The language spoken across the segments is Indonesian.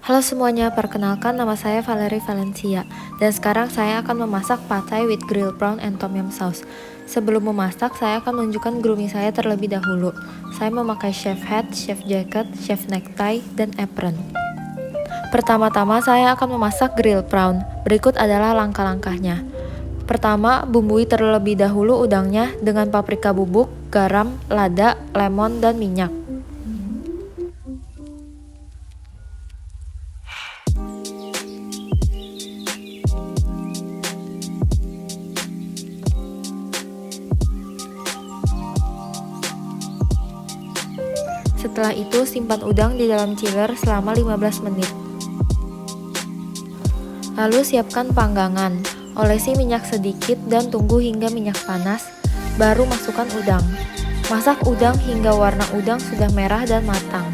Halo semuanya, perkenalkan nama saya Valerie Valencia dan sekarang saya akan memasak pad thai with grilled prawn and tom yum sauce. Sebelum memasak, saya akan menunjukkan grooming saya terlebih dahulu. Saya memakai chef hat, chef jacket, chef necktie, dan apron. Pertama-tama saya akan memasak grilled prawn. Berikut adalah langkah-langkahnya. Pertama, bumbui terlebih dahulu udangnya dengan paprika bubuk, garam, lada, lemon, dan minyak. Setelah itu, simpan udang di dalam chiller selama 15 menit. Lalu siapkan panggangan, olesi minyak sedikit dan tunggu hingga minyak panas, baru masukkan udang. Masak udang hingga warna udang sudah merah dan matang.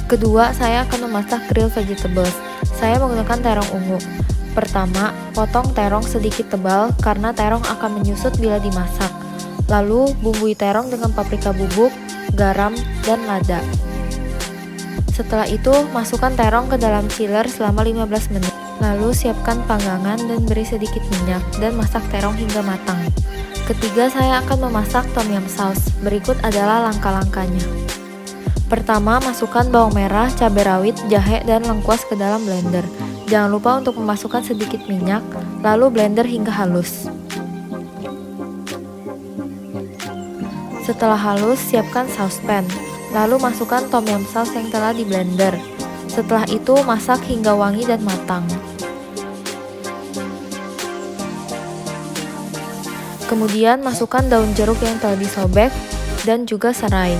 Kedua, saya akan memasak grilled vegetables. Saya menggunakan terong ungu. Pertama, potong terong sedikit tebal karena terong akan menyusut bila dimasak. Lalu, bumbui terong dengan paprika bubuk, garam, dan lada. Setelah itu, masukkan terong ke dalam chiller selama 15 menit. Lalu siapkan panggangan dan beri sedikit minyak dan masak terong hingga matang. Ketiga, saya akan memasak tom yum sauce. Berikut adalah langkah-langkahnya. Pertama, masukkan bawang merah, cabai rawit, jahe, dan lengkuas ke dalam blender. Jangan lupa untuk memasukkan sedikit minyak, lalu blender hingga halus. Setelah halus, siapkan saucepan. Lalu masukkan tom yum sauce yang telah di blender. Setelah itu, masak hingga wangi dan matang. Kemudian, masukkan daun jeruk yang telah disobek dan juga serai.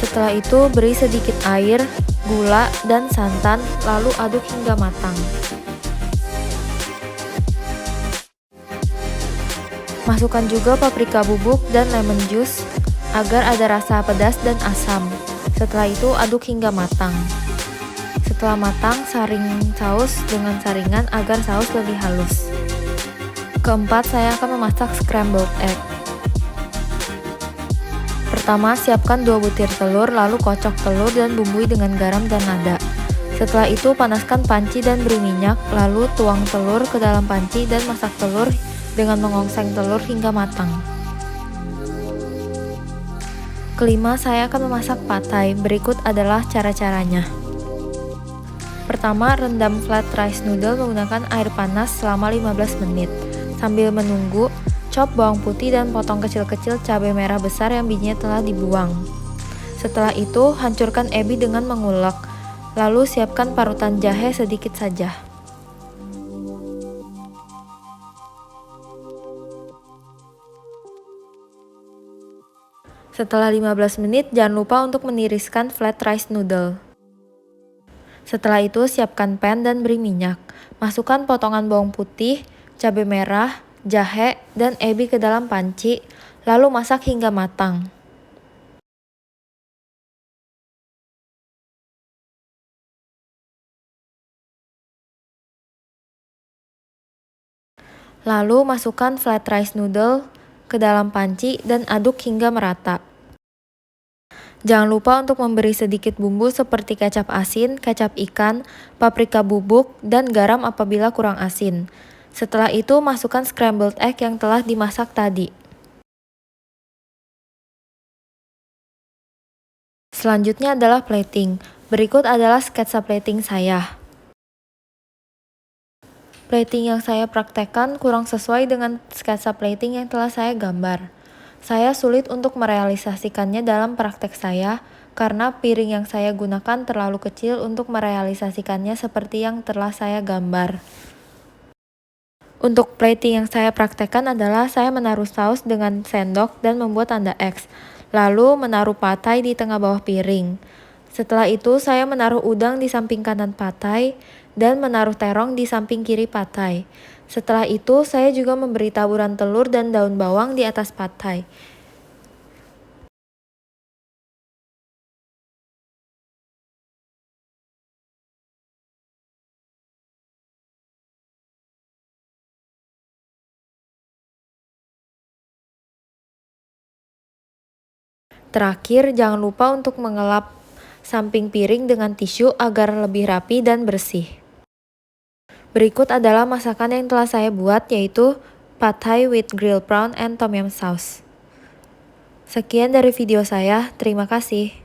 Setelah itu, beri sedikit air, gula, dan santan, lalu aduk hingga matang. Masukkan juga paprika bubuk dan lemon juice agar ada rasa pedas dan asam. Setelah itu, aduk hingga matang. Setelah matang, saring saus dengan saringan agar saus lebih halus. Keempat, saya akan memasak scrambled egg. Pertama, siapkan 2 butir telur, lalu kocok telur dan bumbui dengan garam dan lada. Setelah itu, panaskan panci dan beri minyak, lalu tuang telur ke dalam panci dan masak telur dengan mengongseng telur hingga matang. Kelima, saya akan memasak pad thai. Berikut adalah cara-caranya. Pertama, rendam flat rice noodle menggunakan air panas selama 15 menit. Sambil menunggu, chop bawang putih dan potong kecil-kecil cabai merah besar yang bijinya telah dibuang. Setelah itu, hancurkan ebi dengan mengulek. Lalu siapkan parutan jahe sedikit saja. Setelah 15 menit, jangan lupa untuk meniriskan flat rice noodle. Setelah itu, siapkan pan dan beri minyak. Masukkan potongan bawang putih, cabai merah, jahe, dan ebi ke dalam panci, lalu masak hingga matang. Lalu masukkan flat rice noodle ke dalam panci dan aduk hingga merata. Jangan lupa untuk memberi sedikit bumbu seperti kecap asin, kecap ikan, paprika bubuk, dan garam apabila kurang asin. Setelah itu, masukkan scrambled egg yang telah dimasak tadi. Selanjutnya adalah plating. Berikut adalah sketsa plating saya. Plating yang saya praktekkan kurang sesuai dengan sketsa plating yang telah saya gambar. Saya sulit untuk merealisasikannya dalam praktek saya karena piring yang saya gunakan terlalu kecil untuk merealisasikannya seperti yang telah saya gambar. Untuk plating yang saya praktekkan adalah saya menaruh saus dengan sendok dan membuat tanda X, lalu menaruh pad thai di tengah bawah piring. Setelah itu, saya menaruh udang di samping kanan pad thai dan menaruh terong di samping kiri pad thai. Setelah itu, saya juga memberi taburan telur dan daun bawang di atas pad thai. Terakhir, jangan lupa untuk mengelap samping piring dengan tisu agar lebih rapi dan bersih. Berikut adalah masakan yang telah saya buat, yaitu Pad Thai with grilled prawn and tom yum sauce. Sekian dari video saya, terima kasih.